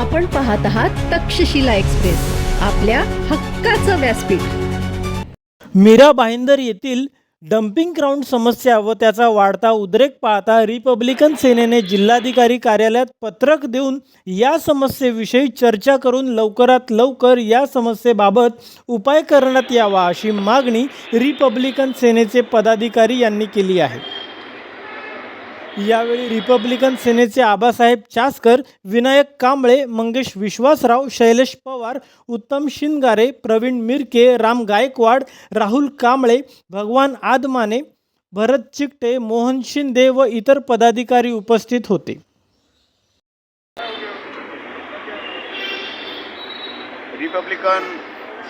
आपण पाहत आहात तक्षशिला एक्सप्रेस, आपल्या हक्काचं व्यासपीठ. मीरा भाईंदर येथील डम्पिंग ग्राउंड समस्या व त्याचा वाढता उद्रेक पाहता रिपब्लिकन सेनेने जिल्हाधिकारी कार्यालयात पत्रक देऊन या समस्येविषयी चर्चा करून लवकरात लवकर या समस्येबाबत उपाय करण्यात यावा अशी मागणी रिपब्लिकन सेनेचे पदाधिकारी यांनी केली आहे. यावेळी रिपब्लिकन सेनेचे आबासाहेब चासकर, विनायक कांबळे, मंगेश विश्वासराव, शैलेश पवार, उत्तम शिंगारे, प्रवीण मिरके, राम गायकवाड, राहुल कांबळे, भगवान आदमाने, भरत चिकटे, मोहन शिंदे व इतर पदाधिकारी उपस्थित होते. रिपब्लिकन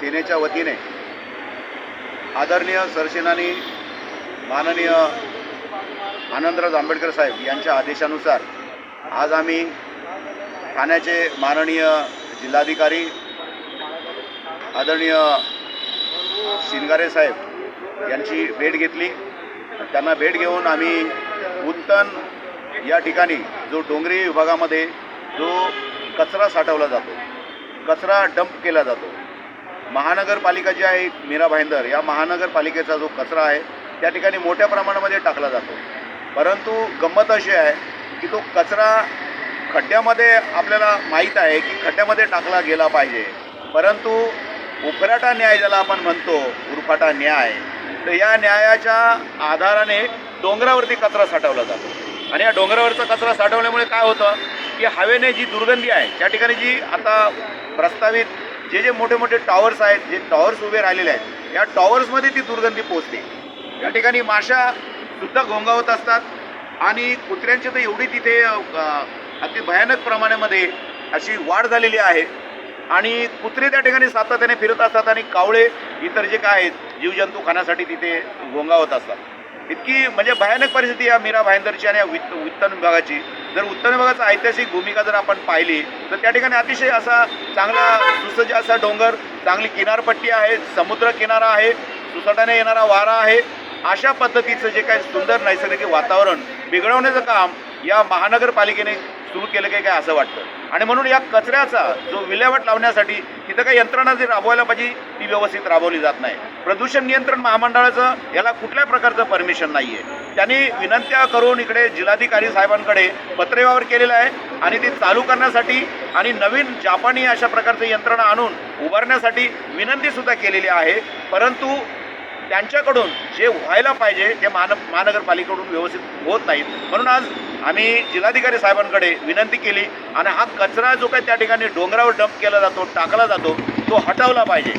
सेनेच्या वतीने आदरणीय सरसेनानी माननीय आनंदराज आंबेडकर साहेब यांच्या आदेशानुसार आज आम्ही ठाण्याचे माननीय जिल्हाधिकारी आदरणीय शिंगारे साहेब यांची भेट घेतली. त्यांना भेट घेऊन आम्ही उत्तन या ठिकाणी जो डोंगरी विभागामध्ये जो कचरा साठवला जातो, कचरा डंप केला जातो, महानगरपालिका जी आहे मीरा भाईंदर, या महानगरपालिकेचा जो कचरा आहे त्या ठिकाणी मोठ्या प्रमाणामध्ये टाकला जातो. परंतु गंमत अशी आहे की तो कचरा खड्ड्यामध्ये आपल्याला माहीत आहे की खड्ड्यामध्ये टाकला गेला पाहिजे, परंतु उफराटा न्याय ज्याला आपण म्हणतो, उरफाटा न्याय, तर या न्यायाच्या आधाराने डोंगरावरती कचरा साठवला जातो. आणि या डोंगरावरचा कचरा साठवल्यामुळे काय होतं की हवेने जी दुर्गंधी आहे, त्या ठिकाणी जी आता प्रस्तावित जे मोठे मोठे टॉवर्स आहेत, जे टॉवर्स उभे राहिलेले आहेत, या टॉवर्समध्ये ती दुर्गंधी पोचते. या ठिकाणी माशा सुद्धा घोंगावत असतात आणि कुत्र्यांची तर एवढी तिथे अति भयानक प्रमाणामध्ये अशी वाढ झालेली आहे आणि कुत्रे त्या ठिकाणी सातत्याने फिरत असतात आणि कावळे इतर जे काय आहेत जीवजंतू खाण्यासाठी तिथे घोंगावत असतात. इतकी म्हणजे भयानक परिस्थिती या मीरा भाईंदरची आणि या उत्तन विभागाची. जर उत्तन विभागाची ऐतिहासिक भूमिका जर आपण पाहिली तर त्या ठिकाणी अतिशय असा चांगला सुसज्ज असा डोंगर, चांगली किनारपट्टी आहे, समुद्र किनारा आहे, सुसटाने येणारा वारा आहे. अशा पद्धतीचं जे काही सुंदर नैसर्गिक वातावरण बिघडवण्याचं काम या महानगरपालिकेने सुरू केलं काय असं वाटतं. आणि म्हणून या कचऱ्याचा जो विल्हेवाट लावण्यासाठी तिथं काही यंत्रणा जी राबवायला पाहिजे ती व्यवस्थित राबवली जात नाही. प्रदूषण नियंत्रण महामंडळाचं याला कुठल्या प्रकारचं परमिशन नाही आहे. त्यांनी विनंत्या करून इकडे जिल्हाधिकारी साहेबांकडे पत्रव्यवहार केलेला आहे आणि ते चालू करण्यासाठी आणि नवीन जापानी अशा प्रकारचं यंत्रणा आणून उभारण्यासाठी विनंतीसुद्धा केलेली आहे. परंतु त्यांच्याकडून जे व्हायला पाहिजे ते महानगरपालिकेकडून व्यवस्थित होत नाहीत. म्हणून आज आम्ही जिल्हाधिकारी साहेबांकडे विनंती केली आणि हा कचरा जो काही त्या ठिकाणी डोंगरावर डंप केला जातो, टाकला जातो, तो हटवला पाहिजे.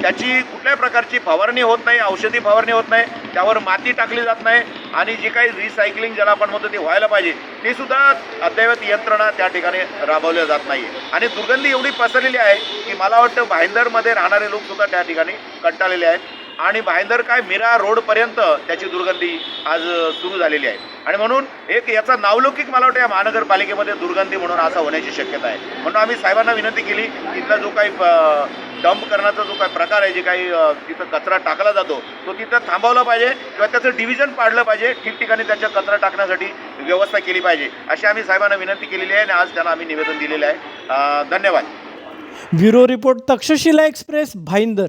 त्याची कुठल्याही प्रकारची फवारणी होत नाही, औषधी फवारणी होत नाही, त्यावर माती टाकली जात नाही आणि जी काही रिसायकलिंग ज्याला आपण म्हणतो ते व्हायला पाहिजे ते सुद्धा अद्ययावत यंत्रणा त्या ठिकाणी राबवल्या जात नाही. आणि दुर्गंधी एवढी पसरलेली आहे की मला वाटतं भाईंदरमध्ये राहणारे लोकसुद्धा त्या ठिकाणी कंटाळलेले आहेत आणि भाईंदर काय मीरा रोडपर्यंत त्याची दुर्गंधी आज सुरू झालेली आहे. आणि म्हणून एक याचा नावलौकिक मला वाटतं या महानगरपालिकेमध्ये दुर्गंधी म्हणून असा होण्याची शक्यता आहे. म्हणून आम्ही साहेबांना विनंती केली तिथला जो काही डंप करण्याचा जो काही प्रकार आहे, जे काही तिथं कचरा टाकला जातो तो तिथं थांबवला पाहिजे किंवा त्याचं डिव्हिजन पाडलं पाहिजे, ठिकठिकाणी त्याच्या कचरा टाकण्यासाठी व्यवस्था केली पाहिजे अशी आम्ही साहेबांना विनंती केलेली आहे आणि आज त्यांना आम्ही निवेदन दिलेलं आहे. धन्यवाद. Bureau report, Takshashila express, Bhayandar.